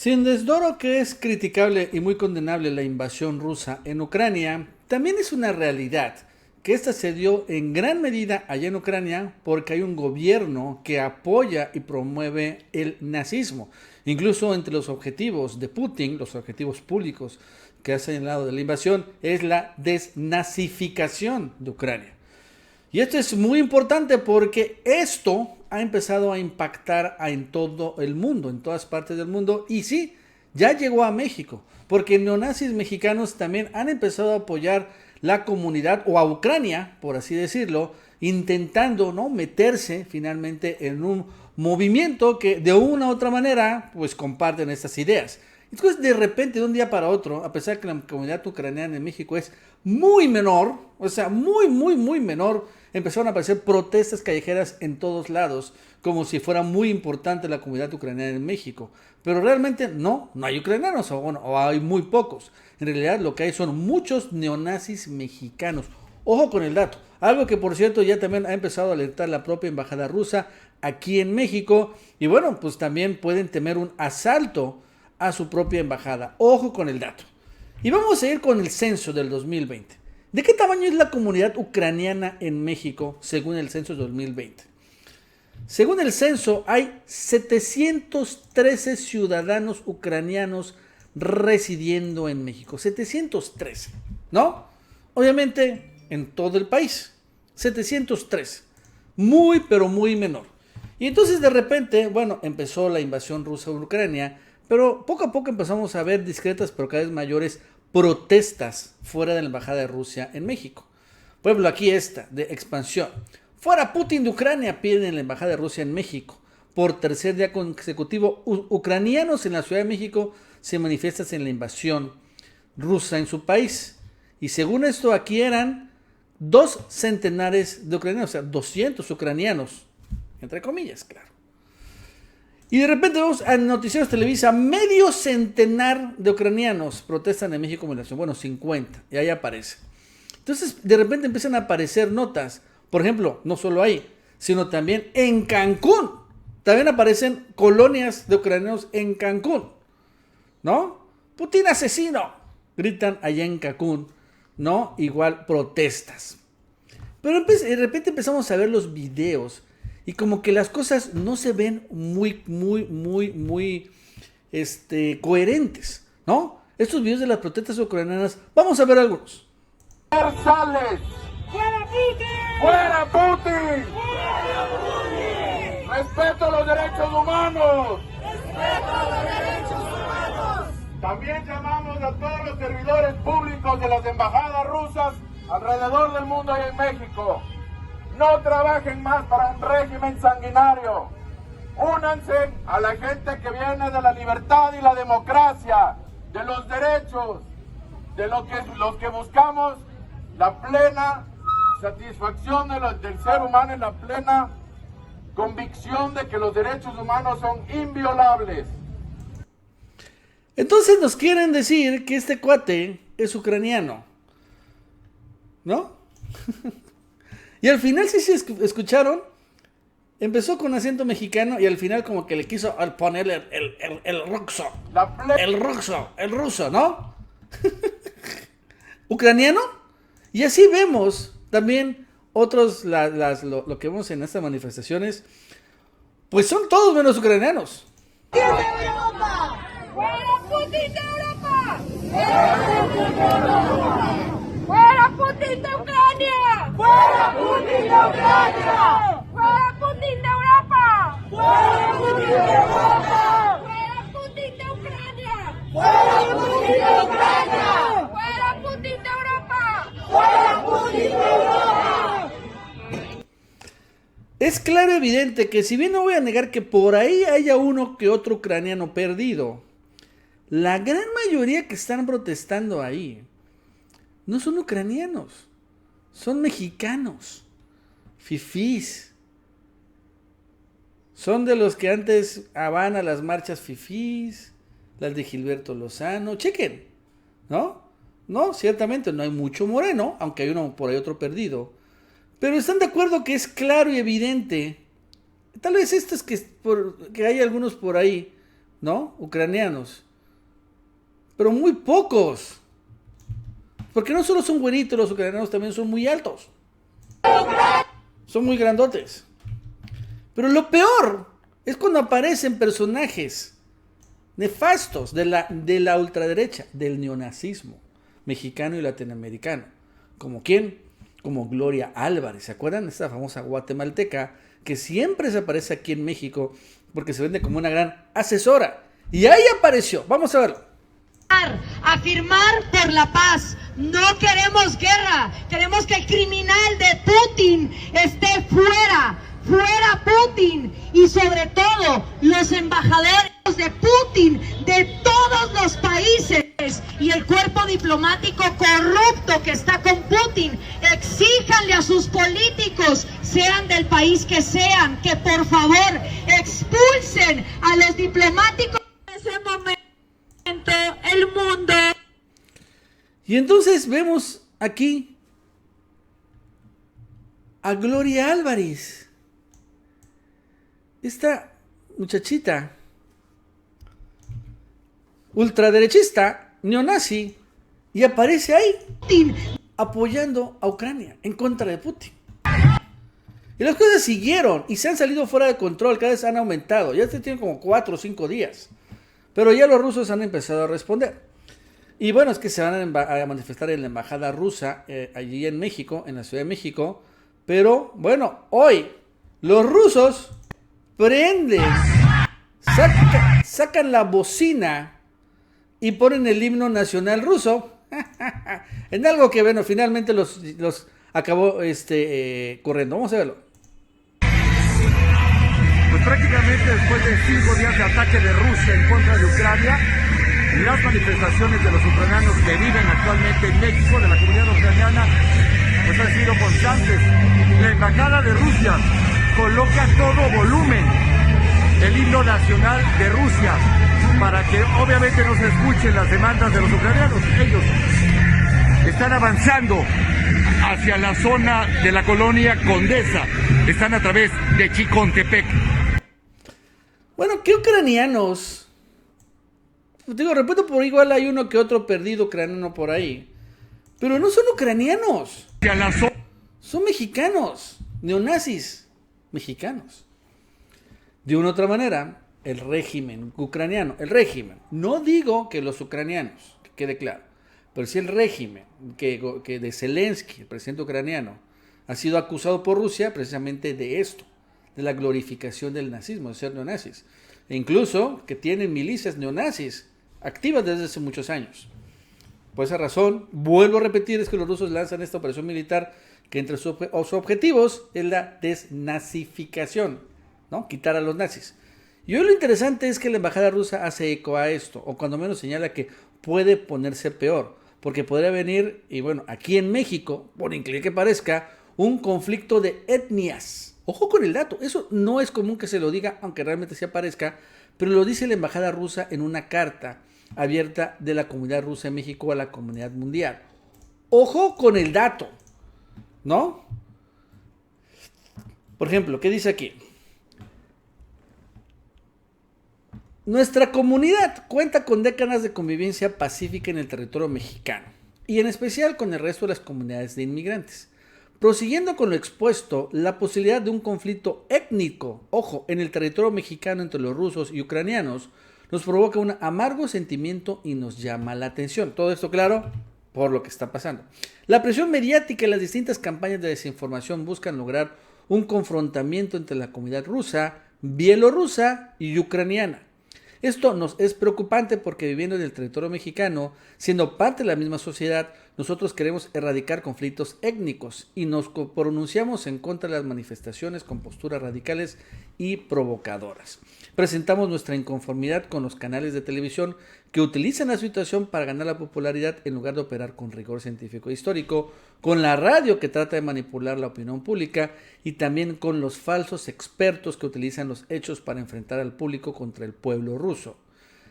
Sin desdoro que es criticable y muy condenable la invasión rusa en Ucrania, también es una realidad que esta se dio en gran medida allá en Ucrania porque hay un gobierno que apoya y promueve el nazismo. Incluso entre los objetivos de Putin, los objetivos públicos que ha señalado de la invasión, es la desnazificación de Ucrania. Y esto es muy importante porque esto ha empezado a impactar en todo el mundo, en todas partes del mundo. Y sí, ya llegó a México, porque neonazis mexicanos también han empezado a apoyar la comunidad o a Ucrania, por así decirlo, intentando no meterse finalmente en un movimiento que de una u otra manera pues comparten estas ideas. Entonces, de repente, de un día para otro, a pesar que la comunidad ucraniana en México es muy menor, o sea, muy menor, empezaron a aparecer protestas callejeras en todos lados, como si fuera muy importante la comunidad ucraniana en México. Pero realmente no hay ucranianos, o hay muy pocos. En realidad, lo que hay son muchos neonazis mexicanos. Ojo con el dato. Algo que, por cierto, ya también ha empezado a alertar la propia embajada rusa aquí en México. Y bueno, pues también pueden temer un asalto a su propia embajada. Ojo con el dato. Y vamos a ir con el censo del 2020. ¿De qué tamaño es la comunidad ucraniana en México según el censo del 2020? Según el censo, hay 713 ciudadanos ucranianos residiendo en México. 713, ¿no? Obviamente en todo el país. 713. Muy, pero muy menor. Y entonces de repente, bueno, empezó la invasión rusa a Ucrania, pero poco a poco empezamos a ver discretas, pero cada vez mayores protestas fuera de la embajada de Rusia en México. Por ejemplo, aquí esta, de expansión. Fuera Putin de Ucrania, piden en la embajada de Rusia en México. Por tercer día consecutivo, ucranianos en la Ciudad de México se manifiestan en la invasión rusa en su país. Y según esto, aquí eran 2 centenares de ucranianos, o sea, 200 ucranianos, entre comillas, claro. Y de repente vemos en Noticieros Televisa, medio centenar de ucranianos protestan en México como nación. Bueno, 50, y ahí aparece. Entonces, de repente empiezan a aparecer notas. Por ejemplo, no solo ahí, sino también en Cancún. También aparecen colonias de ucranianos en Cancún, ¿no? Putin asesino, gritan allá en Cancún, ¿no? Igual protestas. Pero de repente empezamos a ver los videos y como que las cosas no se ven muy coherentes, ¿no? Estos videos de las protestas ucranianas, vamos a ver algunos. Universales. ¡Fuera Putin! ¡Fuera Putin! ¡Fuera Putin! ¡Respeto a los derechos humanos! ¡Respeto a los derechos humanos! También llamamos a todos los servidores públicos de las embajadas rusas alrededor del mundo y en México. No trabajen más para un régimen sanguinario. Únanse a la gente que viene de la libertad y la democracia, de los derechos, de los que buscamos la plena satisfacción del ser humano y la plena convicción de que los derechos humanos son inviolables. Entonces nos quieren decir que este cuate es ucraniano, ¿no? Y al final, si se escucharon, empezó con acento mexicano y al final como que le quiso ponerle el ruso, el ruso, ¿no? ¿Ucraniano? Y así vemos también otros, lo que vemos en estas manifestaciones, pues son todos menos ucranianos. ¡Europa! ¡Fuera Putin de Europa! ¡Fuera Putin de Europa! ¡Fuera Putin de Ucrania! ¡Fuera Putin de Ucrania! ¡Fuera Putin de Europa! ¡Fuera Putin de Europa! ¡Fuera Putin de Ucrania! ¡Fuera Putin de Ucrania! ¡Fuera Putin de Europa! ¡Fuera Putin de Europa! Es claro y evidente que si bien no voy a negar que por ahí haya uno que otro ucraniano perdido, la gran mayoría que están protestando ahí no son ucranianos, son mexicanos, fifís. Son de los que antes van a las marchas fifís, las de Gilberto Lozano, chequen, ¿no? No, ciertamente no hay mucho moreno, aunque hay uno por ahí otro perdido. Pero están de acuerdo que es claro y evidente. Tal vez esto es que hay algunos por ahí ¿no? Ucranianos. Pero muy pocos. Porque no solo son güeritos los ucranianos, también son muy altos. Son muy grandotes. Pero lo peor es cuando aparecen personajes nefastos de la ultraderecha, del neonazismo mexicano y latinoamericano. ¿Como quién? Como Gloria Álvarez. ¿Se acuerdan? Esta famosa guatemalteca que siempre se aparece aquí en México porque se vende como una gran asesora. Y ahí apareció. Vamos a verlo. A firmar por la paz. No queremos guerra. Queremos que el criminal de Putin esté fuera. Fuera Putin. Y sobre todo los embajadores de Putin de todos los países y el cuerpo diplomático corrupto que está con Putin. Exíjanle a sus políticos, sean del país que sean, que por favor expulsen a los diplomáticos en ese momento. El mundo. Y entonces vemos aquí a Gloria Álvarez, esta muchachita ultraderechista, neonazi, y aparece ahí apoyando a Ucrania en contra de Putin. Y las cosas siguieron y se han salido fuera de control, cada vez han aumentado, ya se tienen como 4 o 5 días. Pero ya los rusos han empezado a responder. Y bueno, es que se van a manifestar en la embajada rusa allí en México, en la Ciudad de México. Pero bueno, hoy los rusos prenden, sacan la bocina y ponen el himno nacional ruso. En algo que bueno, finalmente los acabó corriendo. Vamos a verlo. Prácticamente después de 5 días de ataque de Rusia en contra de Ucrania, las manifestaciones de los ucranianos que viven actualmente en México, de la comunidad ucraniana, pues han sido constantes. La embajada de Rusia coloca a todo volumen el himno nacional de Rusia para que obviamente no se escuchen las demandas de los ucranianos. Ellos están avanzando hacia la zona de la colonia Condesa, están a través de Chicontepec. Bueno, ¿qué ucranianos? Digo, repito, por igual hay uno que otro perdido ucraniano por ahí. Pero no son ucranianos. Son mexicanos, neonazis mexicanos. De una u otra manera, el régimen ucraniano, no digo que los ucranianos, que quede claro, pero sí el régimen que de Zelensky, el presidente ucraniano, ha sido acusado por Rusia precisamente de esto, de la glorificación del nazismo, de ser neonazis. E incluso que tienen milicias neonazis activas desde hace muchos años. Por esa razón, vuelvo a repetir, es que los rusos lanzan esta operación militar que entre sus objetivos es la desnazificación, ¿no? Quitar a los nazis. Y hoy lo interesante es que la embajada rusa hace eco a esto, o cuando menos señala que puede ponerse peor, porque podría venir, y bueno, aquí en México, por increíble que parezca, un conflicto de etnias. Ojo con el dato, eso no es común que se lo diga, aunque realmente se aparezca, pero lo dice la embajada rusa en una carta abierta de la comunidad rusa en México a la comunidad mundial. Ojo con el dato, ¿no? Por ejemplo, ¿qué dice aquí? Nuestra comunidad cuenta con décadas de convivencia pacífica en el territorio mexicano, y en especial con el resto de las comunidades de inmigrantes. Prosiguiendo con lo expuesto, la posibilidad de un conflicto étnico, ojo, en el territorio mexicano entre los rusos y ucranianos, nos provoca un amargo sentimiento y nos llama la atención. Todo esto, claro, por lo que está pasando. La presión mediática y las distintas campañas de desinformación buscan lograr un confrontamiento entre la comunidad rusa, bielorrusa y ucraniana. Esto nos es preocupante porque viviendo en el territorio mexicano, siendo parte de la misma sociedad, nosotros queremos erradicar conflictos étnicos y nos pronunciamos en contra de las manifestaciones con posturas radicales y provocadoras. Presentamos nuestra inconformidad con los canales de televisión que utilizan la situación para ganar la popularidad en lugar de operar con rigor científico e histórico, con la radio que trata de manipular la opinión pública y también con los falsos expertos que utilizan los hechos para enfrentar al público contra el pueblo ruso.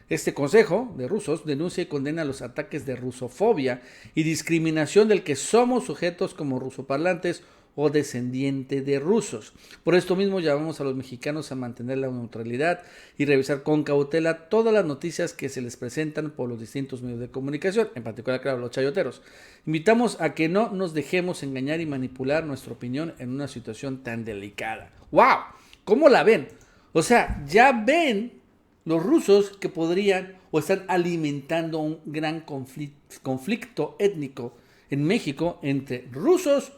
Este consejo de rusos denuncia y condena los ataques de rusofobia y discriminación del que somos sujetos como rusoparlantes o descendiente de rusos. Por esto mismo llamamos a los mexicanos a mantener la neutralidad y revisar con cautela todas las noticias que se les presentan por los distintos medios de comunicación, en particular, claro, los chayoteros. Invitamos a que no nos dejemos engañar y manipular nuestra opinión en una situación tan delicada. ¡Wow! ¿Cómo la ven? O sea, ya ven los rusos que podrían o están alimentando un gran conflicto étnico en México entre rusos,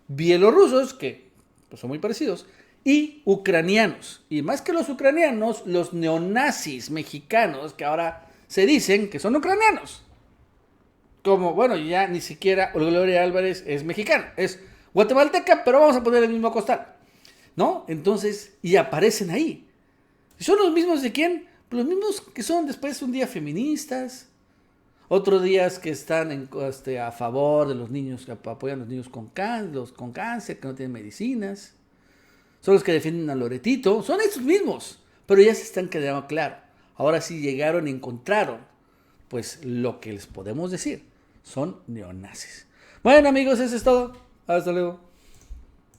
bielorrusos, que pues, son muy parecidos, y ucranianos. Y más que los ucranianos, los neonazis mexicanos, que ahora se dicen que son ucranianos. Como, bueno, ya ni siquiera Gloria Álvarez es mexicana, es guatemalteca, pero vamos a poner el mismo costal, ¿no? Entonces, y aparecen ahí. ¿Son los mismos de quién? Los mismos que son después un día feministas, otros días que están a favor de los niños, que apoyan a los niños con cáncer, que no tienen medicinas. Son los que defienden a Loretito. Son esos mismos, pero ya se están quedando claro. Ahora sí llegaron y encontraron, pues lo que les podemos decir, son neonazis. Bueno amigos, eso es todo. Hasta luego.